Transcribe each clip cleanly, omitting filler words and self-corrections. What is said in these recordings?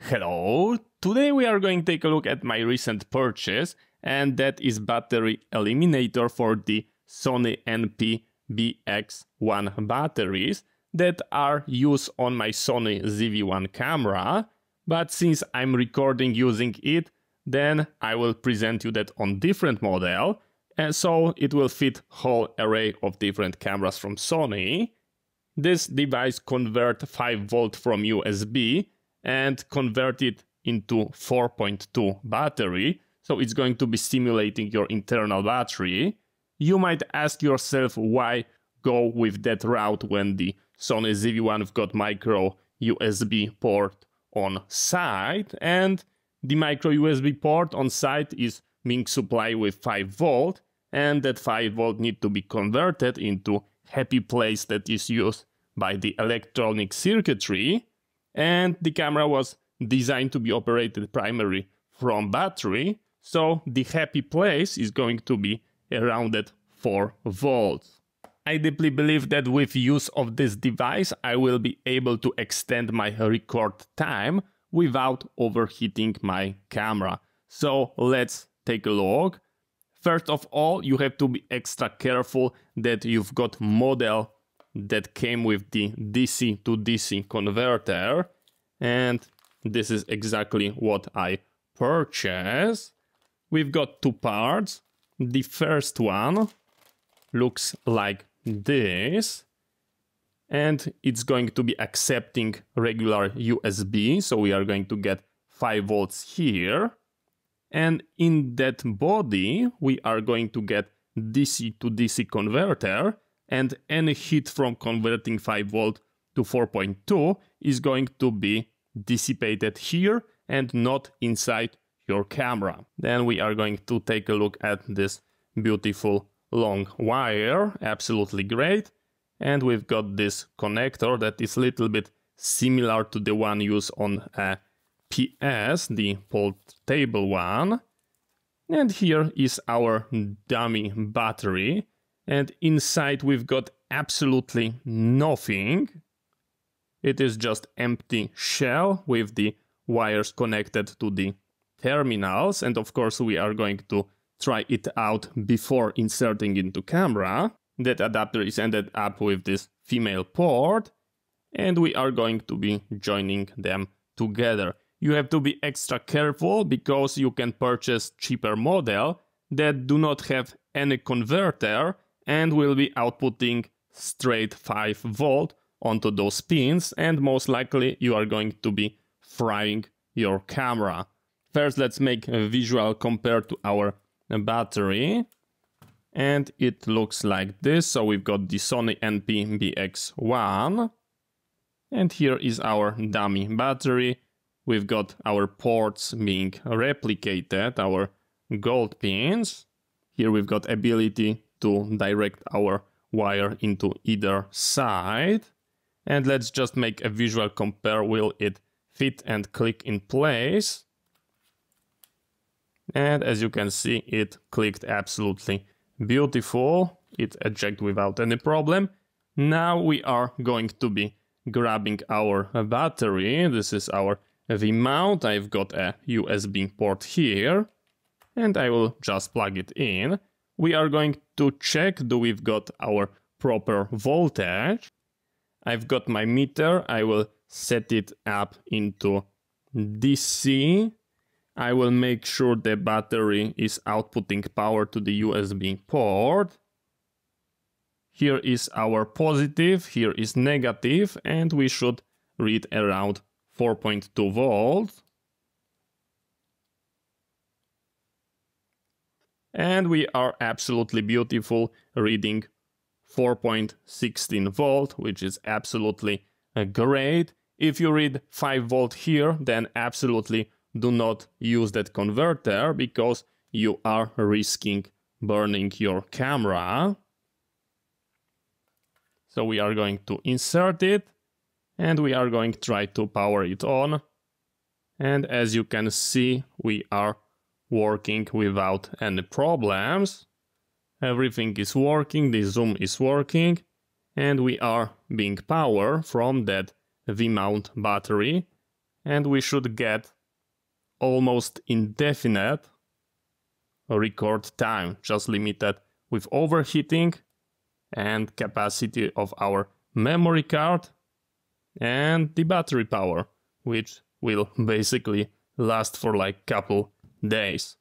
Hello! Today we are going to take a look at my recent purchase, and that is battery eliminator for the Sony NP-BX1 batteries that are used on my Sony ZV-1 camera. But since I'm recording using it, then I will present you that on different model, and so it will fit whole array of different cameras from Sony. This device convert 5 volt from USB and convert it into 4.2 battery, so it's going to be simulating your internal battery. You might ask yourself why go with that route when the Sony ZV-1 got micro USB port on site, and the micro USB port on site is being supplied with 5 volt, and that 5 volt need to be converted into happy place that is used by the electronic circuitry. And the camera was designed to be operated primarily from battery, so the happy place is going to be around at 4 volts. I deeply believe that with use of this device I will be able to extend my record time without overheating my camera. So let's take a look. First of all, you have to be extra careful that you've got model that came with the DC to DC converter, and this is exactly what I purchased. We've got 2 parts. The first one looks like this, and it's going to be accepting regular USB, so we are going to get 5 volts here, and in that body we are going to get DC to DC converter, and any heat from converting 5 volt to 4.2 is going to be dissipated here and not inside your camera. Then we are going to take a look at this beautiful long wire, absolutely great. And we've got this connector that is a little bit similar to the one used on a PS, the portable one. And here is our dummy battery. And inside we've got absolutely nothing. It is just empty shell with the wires connected to the terminals. And of course we are going to try it out before inserting into camera. That adapter is ended up with this female port, and we are going to be joining them together. You have to be extra careful because you can purchase cheaper model that do not have any converter and will be outputting straight 5 volt onto those pins, and most likely you are going to be frying your camera. First, let's make a visual compared to our battery, and it looks like this. So we've got the Sony NP-BX1, and here is our dummy battery. We've got our ports being replicated, our gold pins. Here we've got ability to direct our wire into either side. And let's just make a visual compare. Will it fit and click in place? And as you can see, it clicked absolutely beautiful. It ejected without any problem. Now we are going to be grabbing our battery. This is our V-mount. I've got a USB port here, and I will just plug it in. We are going to check do we've got our proper voltage. I've got my meter. I will set it up into DC. I will make sure the battery is outputting power to the USB port. Here is our positive, here is negative, and we should read around 4.2 volts. And we are absolutely beautiful, reading 4.16 volt, which is absolutely great. If you read 5 volt here, then absolutely do not use that converter because you are risking burning your camera. So we are going to insert it, and we are going to try to power it on. And as you can see, we are working without any problems. Everything is working, the zoom is working, and we are being powered from that V-mount battery. and we should get almost indefinite record time, just limited with overheating and capacity of our memory card and the battery power, which will basically last for like couple days.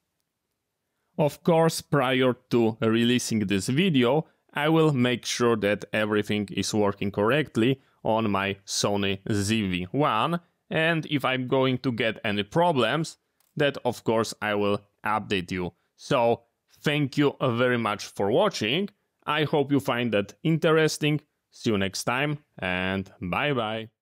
Of course, prior to releasing this video, I will make sure that everything is working correctly on my Sony ZV-1, and if I'm going to get any problems, that of course I will update you. So thank you very much for watching. I hope you find that interesting. See you next time and bye bye.